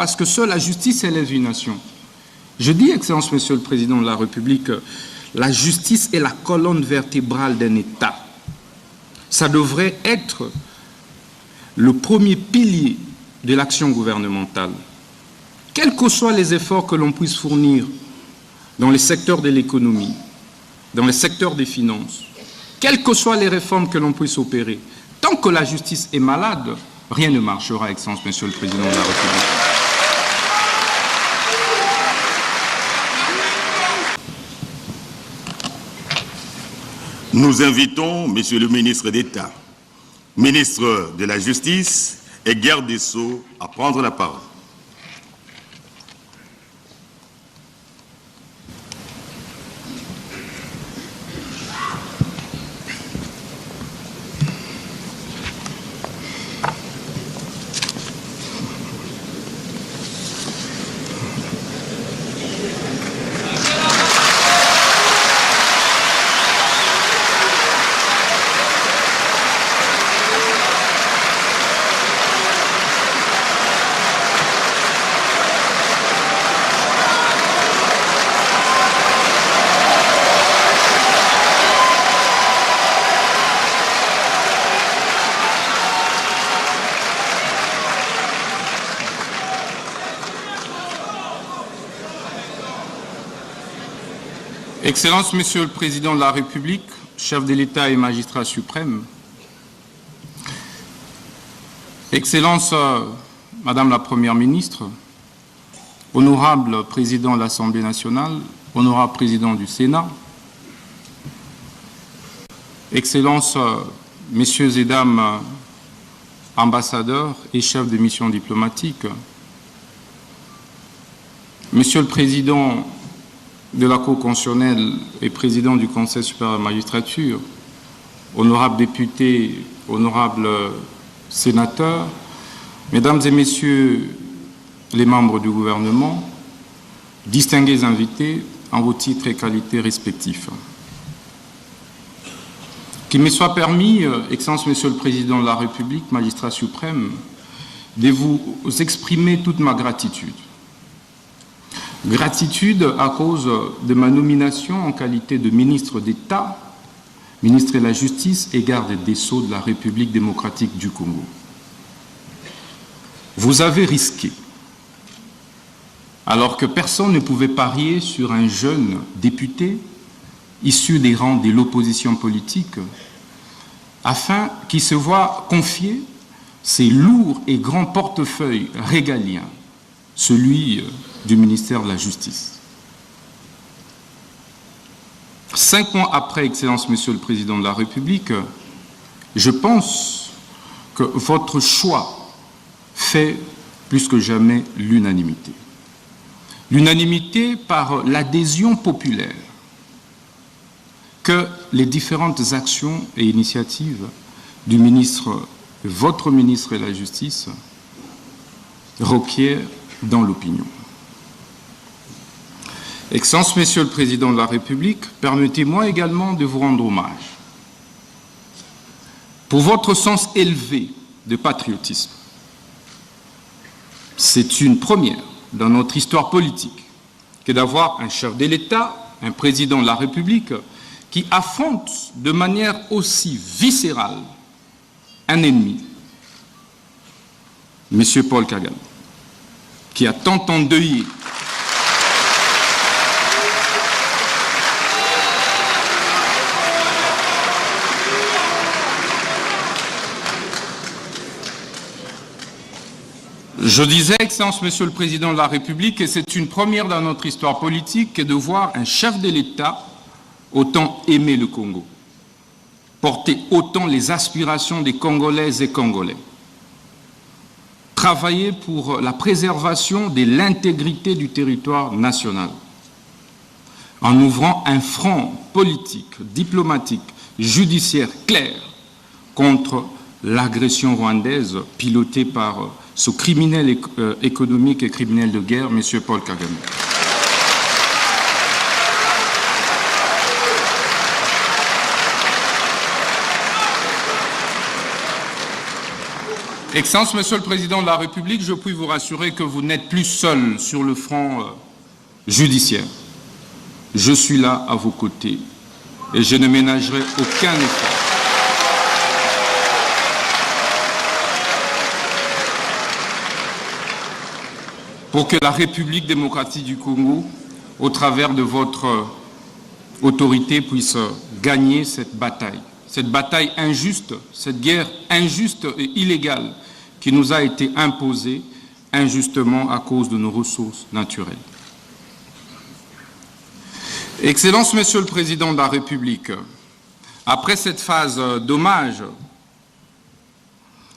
parce que seule la justice élève une nation. Je dis, Excellence, Monsieur le Président de la République, la justice est la colonne vertébrale d'un État. Ça devrait être le premier pilier de l'action gouvernementale. Quels que soient les efforts que l'on puisse fournir dans les secteurs de l'économie, dans les secteurs des finances, quelles que soient les réformes que l'on puisse opérer, tant que la justice est malade, rien ne marchera, Excellence, Monsieur le Président de la République. Nous invitons Monsieur le ministre d'État, ministre de la Justice et garde des Sceaux à prendre la parole. Excellence, Monsieur le Président de la République, chef de l'État et magistrat suprême, Excellence, Madame la Première ministre, honorable Président de l'Assemblée nationale, honorable Président du Sénat, Excellence, Messieurs et Dames ambassadeurs et chefs de mission diplomatique, Monsieur le Président de la Cour constitutionnelle et président du Conseil supérieur de la magistrature, honorables députés, honorables sénateurs, mesdames et messieurs les membres du gouvernement, distingués invités en vos titres et qualités respectifs. Qu'il me soit permis, Excellence, Monsieur le Président de la République, magistrat suprême, de vous exprimer toute ma gratitude. Gratitude à cause de ma nomination en qualité de ministre d'État, ministre de la Justice et garde des Sceaux de la République démocratique du Congo. Vous avez risqué, alors que personne ne pouvait parier sur un jeune député issu des rangs de l'opposition politique, afin qu'il se voie confier ces lourds et grands portefeuilles régaliens, celui du ministère de la Justice. 5 mois après, Excellence, Monsieur le Président de la République, je pense que votre choix fait plus que jamais l'unanimité. L'unanimité par l'adhésion populaire que les différentes actions et initiatives du ministre, votre ministre de la Justice, requièrent dans l'opinion. Excellence, Monsieur le Président de la République, permettez-moi également de vous rendre hommage pour votre sens élevé de patriotisme. C'est une première dans notre histoire politique que d'avoir un chef de l'État, un président de la République, qui affronte de manière aussi viscérale un ennemi, M. Paul Kagame, qui a tant endeuillé Je disais, Excellence, Monsieur le Président de la République, que c'est une première dans notre histoire politique que de voir un chef de l'État autant aimer le Congo, porter autant les aspirations des Congolaises et Congolais, travailler pour la préservation de l'intégrité du territoire national, en ouvrant un front politique, diplomatique, judiciaire clair contre l'agression rwandaise pilotée par ce criminel économique et criminel de guerre, M. Paul Kagame. Excellence, Monsieur le Président de la République, je puis vous rassurer que vous n'êtes plus seul sur le front judiciaire. Je suis là à vos côtés et je ne ménagerai aucun effort pour que la République démocratique du Congo, au travers de votre autorité, puisse gagner cette bataille injuste, cette guerre injuste et illégale qui nous a été imposée injustement à cause de nos ressources naturelles. Excellence, Monsieur le Président de la République, après cette phase d'hommage,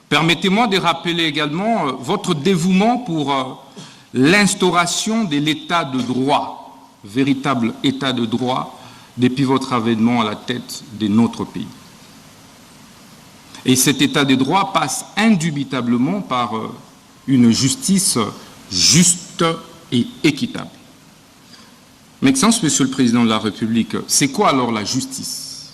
permettez-moi de rappeler également votre dévouement pour l'instauration de l'état de droit, véritable état de droit, depuis votre avènement à la tête de notre pays. Et cet état de droit passe indubitablement par une justice juste et équitable. Mais Excellence, Monsieur le Président de la République, c'est quoi alors la justice?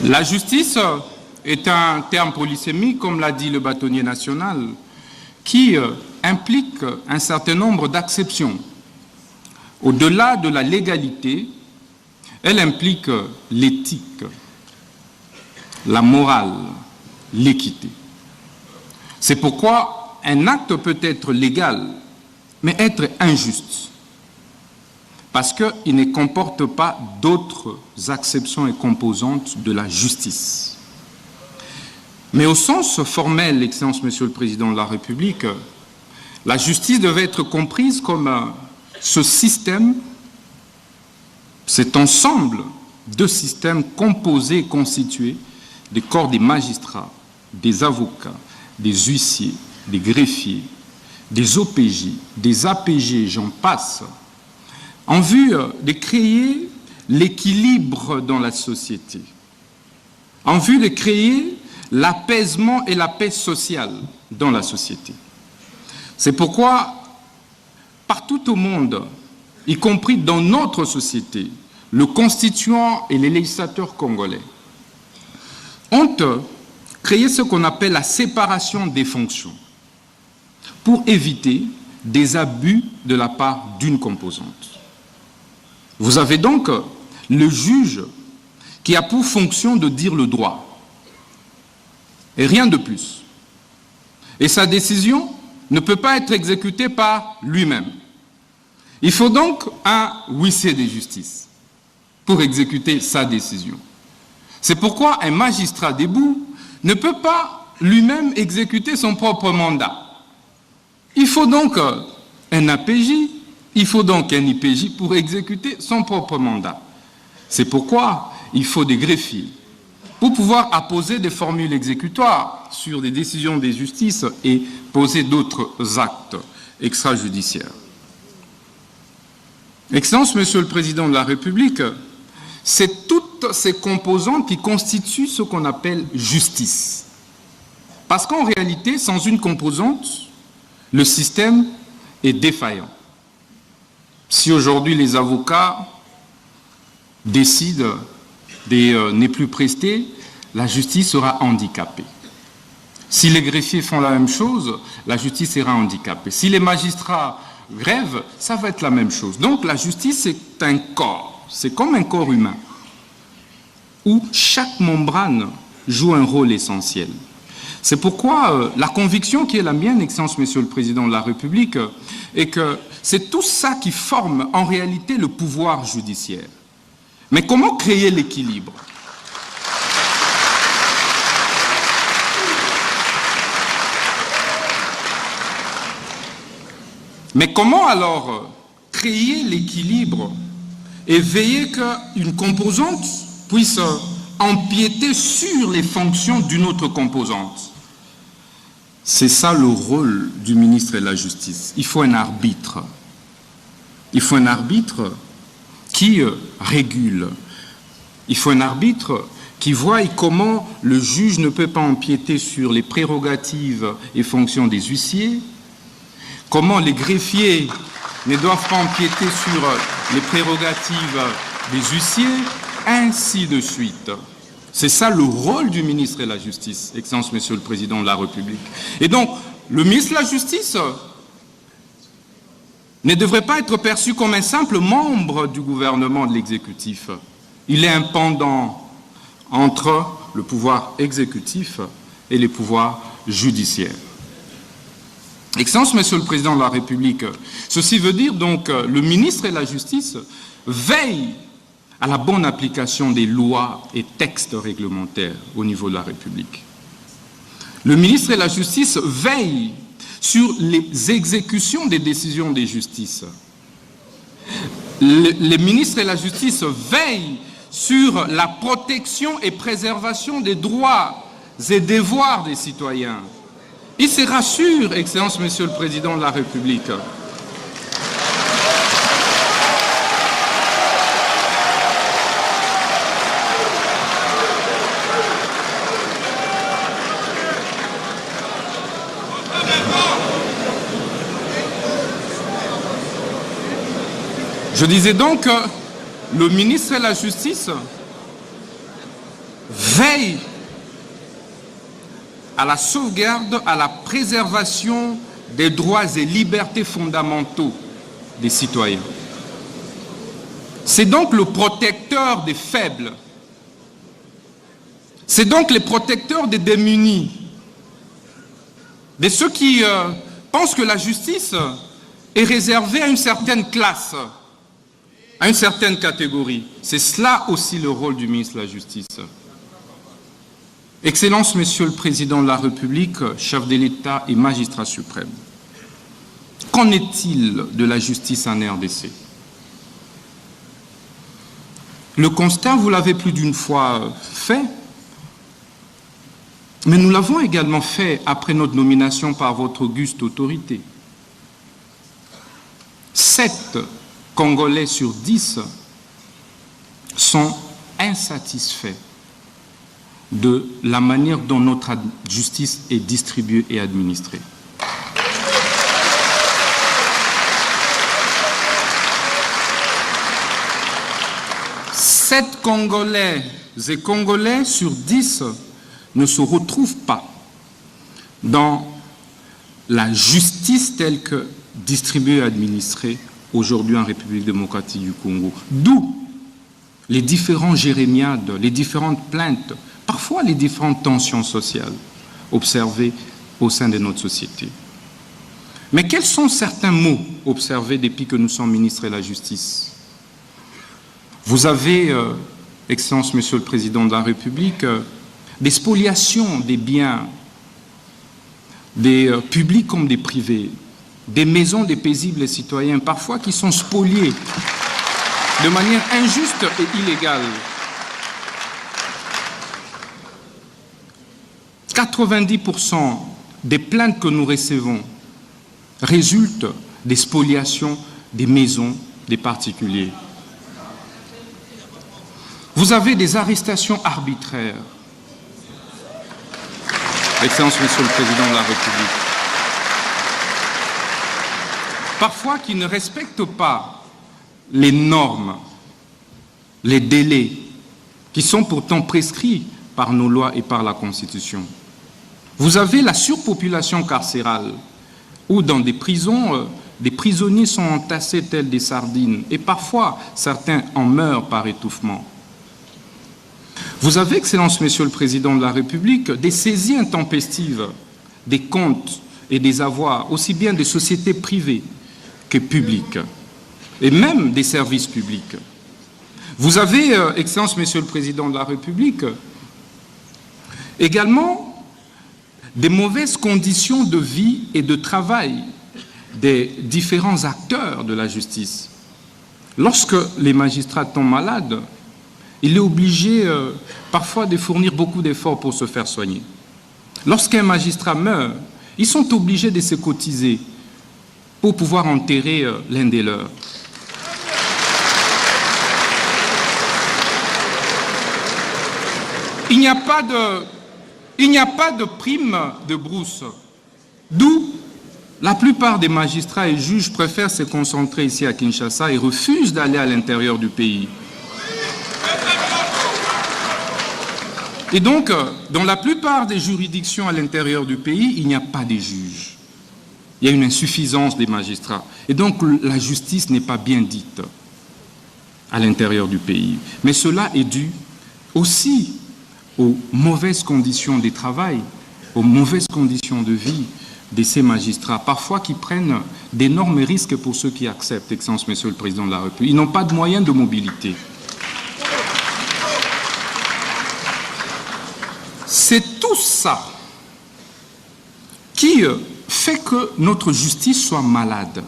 La justice est un terme polysémique, comme l'a dit le bâtonnier national, qui implique un certain nombre d'acceptions. Au-delà de la légalité, elle implique l'éthique, la morale, l'équité. C'est pourquoi un acte peut être légal, mais être injuste, parce qu'il ne comporte pas d'autres acceptions et composantes de la justice. Mais au sens formel, Excellence, Monsieur le Président de la République, la justice devait être comprise comme ce système, cet ensemble de systèmes composés et constitués des corps des magistrats, des avocats, des huissiers, des greffiers, des OPJ, des APG, j'en passe, en vue de créer l'équilibre dans la société, en vue de créer l'apaisement et la paix sociale dans la société. C'est pourquoi, partout au monde, y compris dans notre société, le constituant et les législateurs congolais ont créé ce qu'on appelle la séparation des fonctions pour éviter des abus de la part d'une composante. Vous avez donc le juge qui a pour fonction de dire le droit, et rien de plus. Et sa décision ne peut pas être exécutée par lui-même. Il faut donc un huissier de justice pour exécuter sa décision. C'est pourquoi un magistrat debout ne peut pas lui-même exécuter son propre mandat. Il faut donc un APJ, il faut donc un IPJ pour exécuter son propre mandat. C'est pourquoi il faut des greffiers pour pouvoir apposer des formules exécutoires sur des décisions des justices et poser d'autres actes extrajudiciaires. Excellence, Monsieur le Président de la République, c'est toutes ces composantes qui constituent ce qu'on appelle justice. Parce qu'en réalité, sans une composante, le système est défaillant. Si aujourd'hui les avocats décident de ne plus prester, la justice sera handicapée. Si les greffiers font la même chose, la justice sera handicapée. Si les magistrats grèvent, ça va être la même chose. Donc la justice, c'est un corps, c'est comme un corps humain, où chaque membrane joue un rôle essentiel. C'est pourquoi la conviction qui est la mienne, Excellence, Monsieur le Président de la République, est que c'est tout ça qui forme en réalité le pouvoir judiciaire. Mais comment créer l'équilibre? Mais comment alors créer l'équilibre et veiller qu'une composante puisse empiéter sur les fonctions d'une autre composante? C'est ça le rôle du ministre de la Justice. Il faut un arbitre. Il faut un arbitre qui régule. Il faut un arbitre qui voit comment le juge ne peut pas empiéter sur les prérogatives et fonctions des huissiers, comment les greffiers ne doivent pas empiéter sur les prérogatives des huissiers, ainsi de suite. C'est ça le rôle du ministre de la Justice, Excellence Monsieur le Président de la République. Et donc, le ministre de la Justice ne devrait pas être perçu comme un simple membre du gouvernement de l'exécutif. Il est un pendant entre le pouvoir exécutif et les pouvoirs judiciaires. Excellence Monsieur le Président de la République, ceci veut dire donc que le ministre de la Justice veille à la bonne application des lois et textes réglementaires au niveau de la République. Le ministre de la Justice veille sur les exécutions des décisions des justices. Le ministre de la Justice veille sur la protection et préservation des droits et devoirs des citoyens. Il se rassure, Excellence Monsieur le Président de la République. Je disais donc que le ministre de la Justice veille à la sauvegarde, à la préservation des droits et libertés fondamentaux des citoyens. C'est donc le protecteur des faibles. C'est donc le protecteur des démunis, de ceux qui pensent que la justice est réservée à une certaine classe, à une certaine catégorie. C'est cela aussi le rôle du ministre de la Justice. Excellence, Monsieur le Président de la République, chef de l'État et magistrat suprême, qu'en est-il de la justice en RDC? Le constat, vous l'avez plus d'une fois fait, mais nous l'avons également fait après notre nomination par votre auguste autorité. 7 Congolais sur 10 sont insatisfaits de la manière dont notre justice est distribuée et administrée. Sept Congolais et Congolais sur 10 ne se retrouvent pas dans la justice telle que distribuée et administrée aujourd'hui en République démocratique du Congo. D'où les différents jérémiades, les différentes plaintes, parfois les différentes tensions sociales observées au sein de notre société. Mais quels sont certains mots observés depuis que nous sommes ministres de la Justice? Vous avez, Excellence Monsieur le Président de la République, des spoliations des biens, des publics comme des privés, des maisons des paisibles citoyens, parfois qui sont spoliées de manière injuste et illégale. 90% des plaintes que nous recevons résultent des spoliations des maisons des particuliers. Vous avez des arrestations arbitraires. Excellence, Monsieur le Président de la République. Parfois qui ne respectent pas les normes, les délais, qui sont pourtant prescrits par nos lois et par la Constitution. Vous avez la surpopulation carcérale, où dans des prisons, des prisonniers sont entassés tels des sardines, et parfois certains en meurent par étouffement. Vous avez, Excellence, Monsieur le Président de la République, des saisies intempestives des comptes et des avoirs, aussi bien des sociétés privées que publiques, et même des services publics. Vous avez, Excellence, Monsieur le Président de la République, également des mauvaises conditions de vie et de travail des différents acteurs de la justice. Lorsque les magistrats tombent malades, il est obligé parfois de fournir beaucoup d'efforts pour se faire soigner. Lorsqu'un magistrat meurt, ils sont obligés de se cotiser pour pouvoir enterrer l'un des leurs. Il n'y a pas de prime de brousse, d'où La plupart des magistrats et juges préfèrent se concentrer ici à Kinshasa et refusent d'aller à l'intérieur du pays. Et donc, dans la plupart des juridictions à l'intérieur du pays, il n'y a pas de juges. Il y a une insuffisance des magistrats. Et donc, la justice n'est pas bien dite à l'intérieur du pays. Mais cela est dû aussi aux mauvaises conditions de travail, aux mauvaises conditions de vie de ces magistrats, parfois qui prennent d'énormes risques pour ceux qui acceptent, Excellence Monsieur le Président de la République. Ils n'ont pas de moyens de mobilité. C'est tout ça qui fait que notre justice soit malade.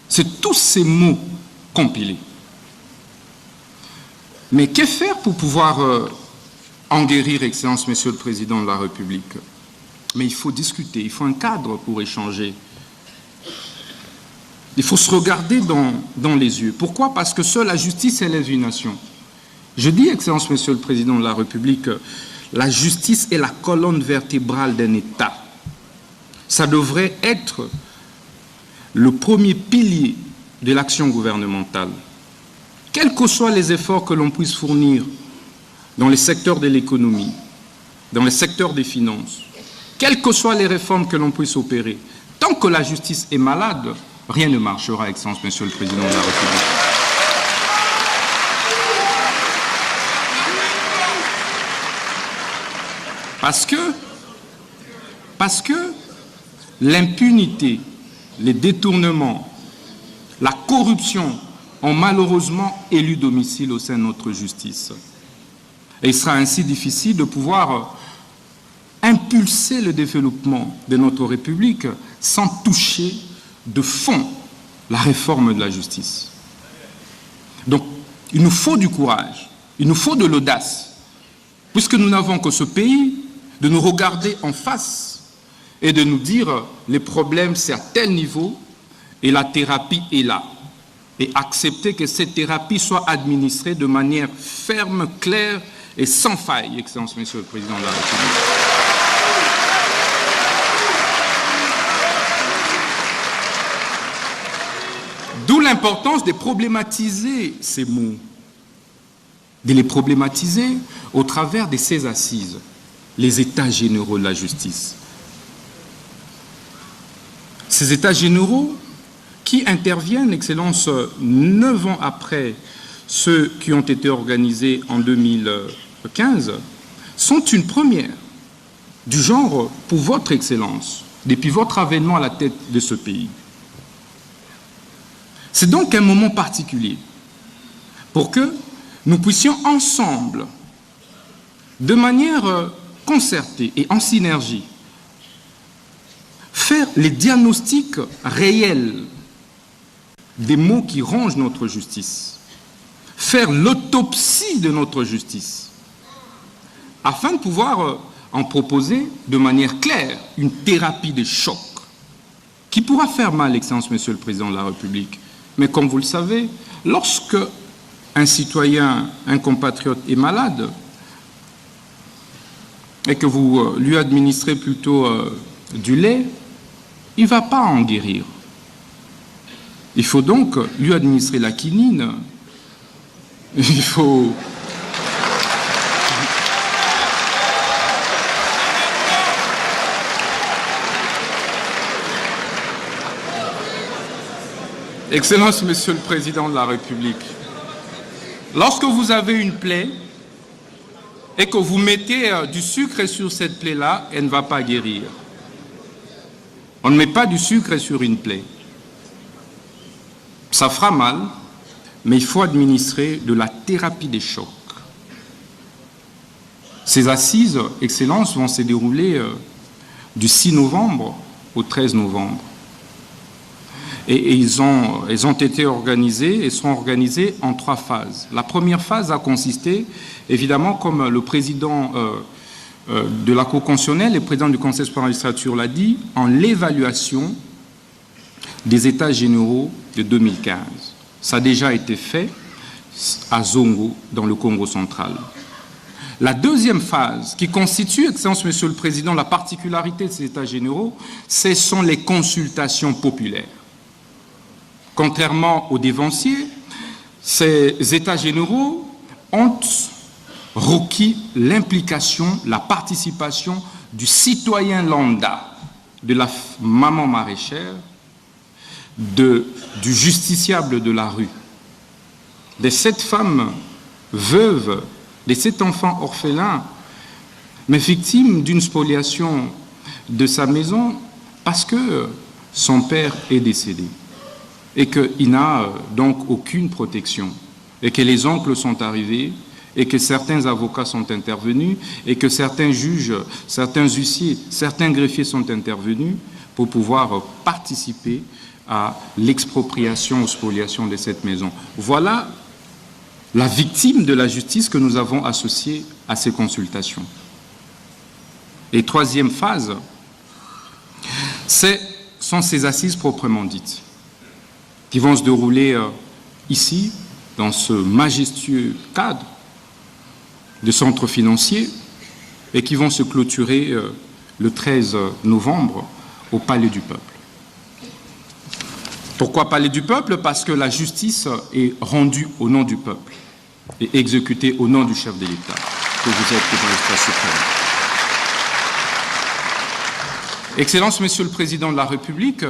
C'est tous ces mots compilés. Mais que faire pour pouvoir en guérir, Excellence Monsieur le Président de la République? Mais il faut discuter, il faut un cadre pour échanger. Il faut se regarder dans les yeux. Pourquoi? Parce que seule la justice élève une nation. Je dis, Excellence Monsieur le Président de la République, la justice est la colonne vertébrale d'un État. Ça devrait être le premier pilier de l'action gouvernementale. Quels que soient les efforts que l'on puisse fournir dans les secteurs de l'économie, dans les secteurs des finances, quelles que soient les réformes que l'on puisse opérer, tant que la justice est malade, rien ne marchera, Excellence Monsieur le Président de la République. Parce que l'impunité, les détournements, la corruption ont malheureusement élu domicile au sein de notre justice. Et il sera ainsi difficile de pouvoir impulser le développement de notre République sans toucher de fond la réforme de la justice. Donc, il nous faut du courage, il nous faut de l'audace, puisque nous n'avons que ce pays, de nous regarder en face et de nous dire les problèmes c'est à tel niveau et la thérapie est là. Et accepter que cette thérapie soit administrée de manière ferme, claire et sans faille, Excellence Monsieur le Président de la République. D'où l'importance de problématiser ces mots, de les problématiser au travers de ces assises, les États généraux de la justice. Ces États généraux qui interviennent, Excellence, 9 ans après ceux qui ont été organisés en 2015, sont une première du genre pour votre Excellence, depuis votre avènement à la tête de ce pays. C'est donc un moment particulier pour que nous puissions ensemble, de manière concertée et en synergie, faire les diagnostics réels des maux qui rongent notre justice, faire l'autopsie de notre justice, afin de pouvoir en proposer de manière claire une thérapie de choc qui pourra faire mal, Excellence Monsieur le Président de la République. Mais comme vous le savez, lorsque un citoyen, un compatriote est malade et que vous lui administrez plutôt du lait, il ne va pas en guérir. Il faut donc lui administrer la quinine. Il faut... Excellence, Monsieur le Président de la République, lorsque vous avez une plaie et que vous mettez du sucre sur cette plaie-là, elle ne va pas guérir. On ne met pas du sucre sur une plaie. Ça fera mal, mais il faut administrer de la thérapie des chocs. Ces assises, Excellence, vont se dérouler du 6 novembre au 13 novembre. Et elles ont été organisées et sont organisées en 3 phases. La première phase a consisté, évidemment, comme le président de la Cour constitutionnelle et le président du Conseil supérieur de la magistrature l'a dit, en l'évaluation des États généraux de 2015. Ça a déjà été fait à Zongo, dans le Congo central. La deuxième phase, qui constitue, Excellence Monsieur le Président, la particularité de ces États généraux, ce sont les consultations populaires. Contrairement aux dévanciers, ces États généraux ont requis l'implication, la participation du citoyen lambda, de la maman maraîchère, du justiciable de la rue, de cette femme veuve, de cet enfant orphelin, mais victime d'une spoliation de sa maison parce que son père est décédé et qu'il n'a donc aucune protection et que les oncles sont arrivés et que certains avocats sont intervenus et que certains juges, certains huissiers, certains greffiers sont intervenus pour pouvoir participer à l'expropriation ou spoliation de cette maison. Voilà la victime de la justice que nous avons associée à ces consultations. Et troisième phase, sont ces assises proprement dites, qui vont se dérouler ici, dans ce majestueux cadre de centre financier, et qui vont se clôturer le 13 novembre au Palais du Peuple. Pourquoi Palais du Peuple? Parce que la justice est rendue au nom du peuple et exécutée au nom du chef de l'État, que vous êtes dans l'espace suprême. Excellence, Monsieur le Président de la République,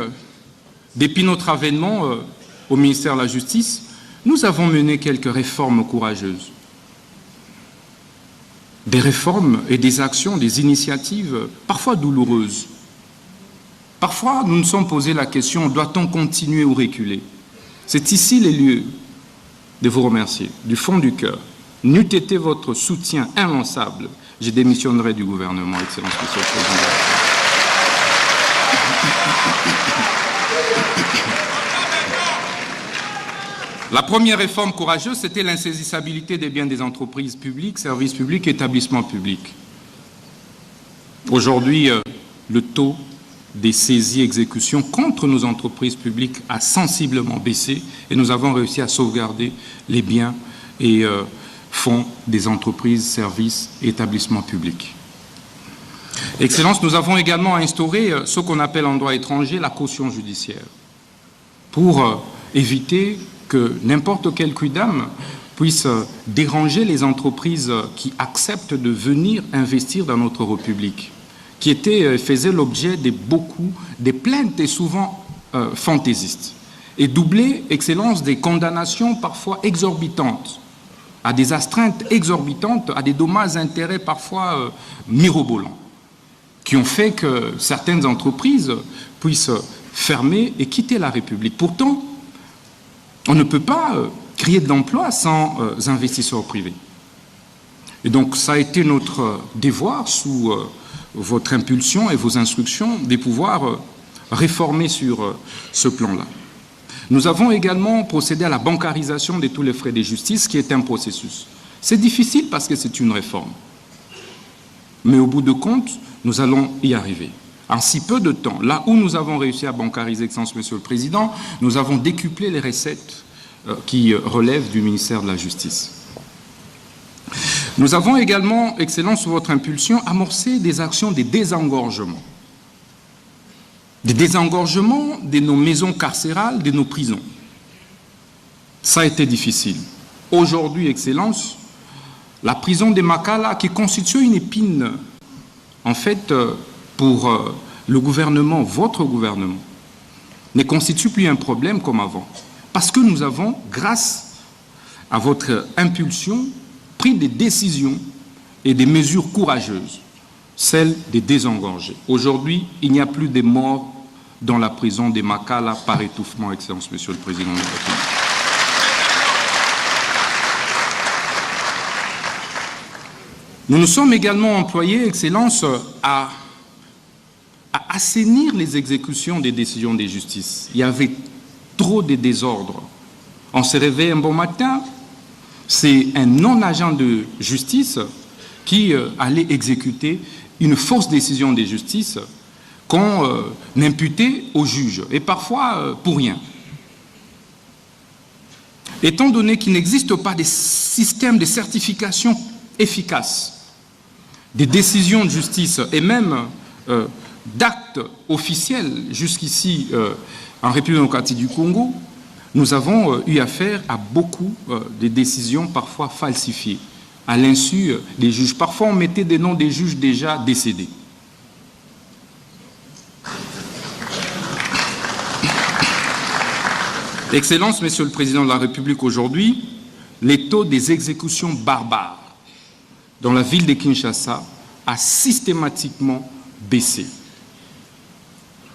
depuis notre avènement au ministère de la Justice, nous avons mené quelques réformes courageuses. Des réformes et des actions, des initiatives parfois douloureuses. Parfois, nous nous sommes posé la question, doit-on continuer ou reculer? C'est ici les lieux de vous remercier, du fond du cœur. N'eût été votre soutien inlassable, je démissionnerai du gouvernement, Excellence, Monsieur le Président. La première réforme courageuse, c'était l'insaisissabilité des biens des entreprises publiques, services publics, établissements publics. Aujourd'hui, le taux des saisies exécutions contre nos entreprises publiques a sensiblement baissé et nous avons réussi à sauvegarder les biens et fonds des entreprises, services et établissements publics. Excellence, nous avons également instauré ce qu'on appelle en droit étranger la caution judiciaire pour éviter que n'importe quel quidam puisse déranger les entreprises qui acceptent de venir investir dans notre République, qui faisaient l'objet de beaucoup des plaintes et souvent fantaisistes, et doubler, Excellence, des condamnations parfois exorbitantes, à des astreintes exorbitantes, à des dommages-intérêts parfois mirobolants, qui ont fait que certaines entreprises puissent fermer et quitter la République. Pourtant, on ne peut pas créer de l'emploi sans investisseurs privés. Et donc, ça a été notre devoir, sous votre impulsion et vos instructions, de pouvoir réformer sur ce plan-là. Nous avons également procédé à la bancarisation de tous les frais de justice, qui est un processus. C'est difficile parce que c'est une réforme. Mais au bout de compte, nous allons y arriver. En si peu de temps, là où nous avons réussi à bancariser, Excellence, Monsieur le Président, nous avons décuplé les recettes qui relèvent du ministère de la Justice. Nous avons également, Excellence, sous votre impulsion, amorcé des actions de désengorgement. Des désengorgements de nos maisons carcérales, de nos prisons. Ça a été difficile. Aujourd'hui, Excellence, la prison de Makala, qui constitue une épine, en fait, pour le gouvernement, votre gouvernement, ne constitue plus un problème comme avant. Parce que nous avons, grâce à votre impulsion, pris des décisions et des mesures courageuses, celles de désengorger. Aujourd'hui, il n'y a plus de morts dans la prison de Makala par étouffement, Excellence, Monsieur le Président de la République. Nous nous sommes également employés, Excellence, à assainir les exécutions des décisions de justice. Il y avait trop de désordre. On se réveille un bon matin, c'est un non-agent de justice qui allait exécuter une fausse décision de justice qu'on imputait au juge, et parfois pour rien. Étant donné qu'il n'existe pas de système de certification efficace des décisions de justice et même d'actes officiels jusqu'ici en République démocratique du Congo, nous avons eu affaire à beaucoup de décisions parfois falsifiées, à l'insu des juges. Parfois, on mettait des noms des juges déjà décédés. Excellence, Monsieur le Président de la République, aujourd'hui, les taux des exécutions barbares dans la ville de Kinshasa a systématiquement baissé.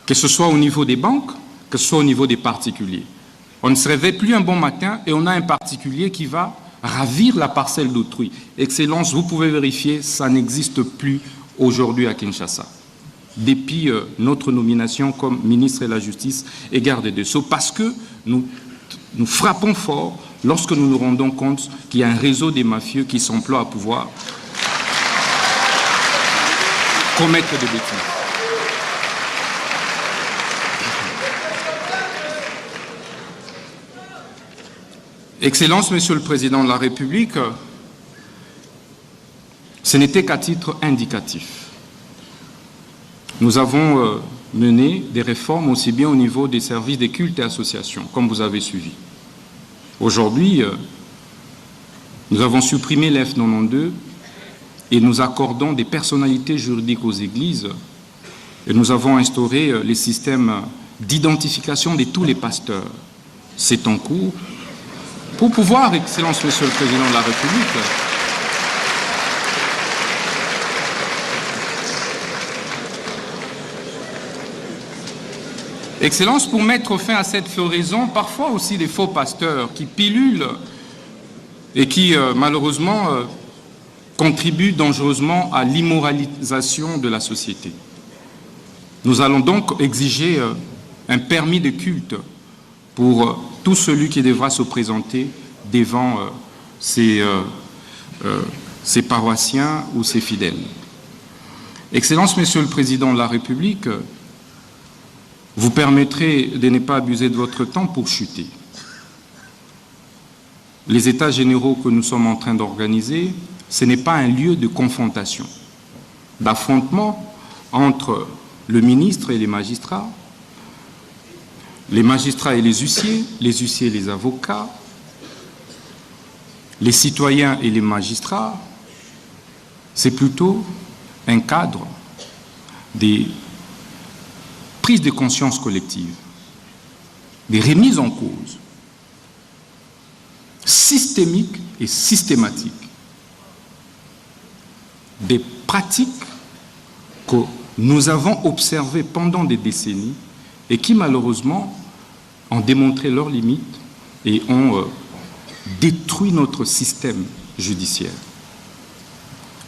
Que ce soit au niveau des banques, que ce soit au niveau des particuliers. On ne se réveille plus un bon matin et on a un particulier qui va ravir la parcelle d'autrui. Excellence, vous pouvez vérifier, ça n'existe plus aujourd'hui à Kinshasa. Depuis notre nomination comme ministre de la Justice et garde des Sceaux, parce que nous frappons fort lorsque nous nous rendons compte qu'il y a un réseau des mafieux qui s'emploie à pouvoir commettre des bêtises. Excellence, Monsieur le Président de la République, ce n'était qu'à titre indicatif. Nous avons mené des réformes aussi bien au niveau des services des cultes et associations, comme vous avez suivi. Aujourd'hui, nous avons supprimé l'F92 et nous accordons des personnalités juridiques aux églises et nous avons instauré les systèmes d'identification de tous les pasteurs. C'est en cours pour pouvoir, Excellence, Monsieur le Président de la République, Excellence, pour mettre fin à cette floraison, parfois aussi des faux pasteurs qui pilulent et qui, malheureusement, contribuent dangereusement à l'immoralisation de la société. Nous allons donc exiger un permis de culte pour tout celui qui devra se présenter devant ses paroissiens ou ses fidèles. Excellence, Monsieur le Président de la République, vous permettrez de ne pas abuser de votre temps pour chuter. Les États généraux que nous sommes en train d'organiser, ce n'est pas un lieu de confrontation, d'affrontement entre le ministre et les magistrats et les huissiers et les avocats, les citoyens et les magistrats. C'est plutôt un cadre des prises de conscience collective, des remises en cause systémiques et systématiques, des pratiques que nous avons observées pendant des décennies et qui malheureusement ont démontré leurs limites et ont détruit notre système judiciaire.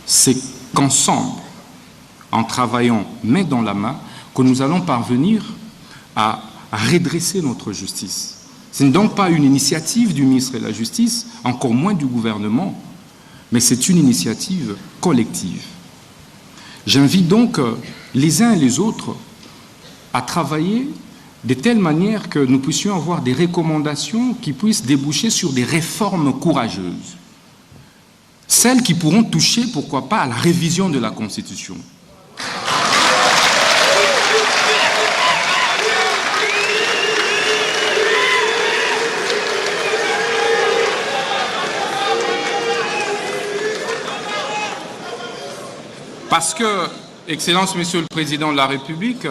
C'est qu'ensemble, en travaillant main dans la main, que nous allons parvenir à redresser notre justice. Ce n'est donc pas une initiative du ministre de la Justice, encore moins du gouvernement, mais c'est une initiative collective. J'invite donc les uns et les autres à travailler de telle manière que nous puissions avoir des recommandations qui puissent déboucher sur des réformes courageuses. Celles qui pourront toucher, pourquoi pas, à la révision de la Constitution. Parce que, Excellence, Monsieur le Président de la République,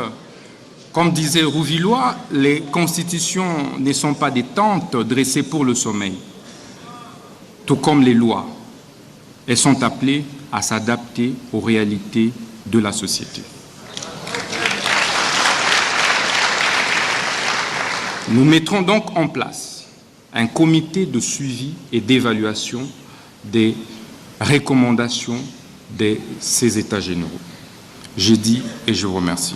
comme disait Rouvillois, les constitutions ne sont pas des tentes dressées pour le sommeil. Tout comme les lois, elles sont appelées à s'adapter aux réalités de la société. Nous mettrons donc en place un comité de suivi et d'évaluation des recommandations de ces États généraux. Je dis et je vous remercie.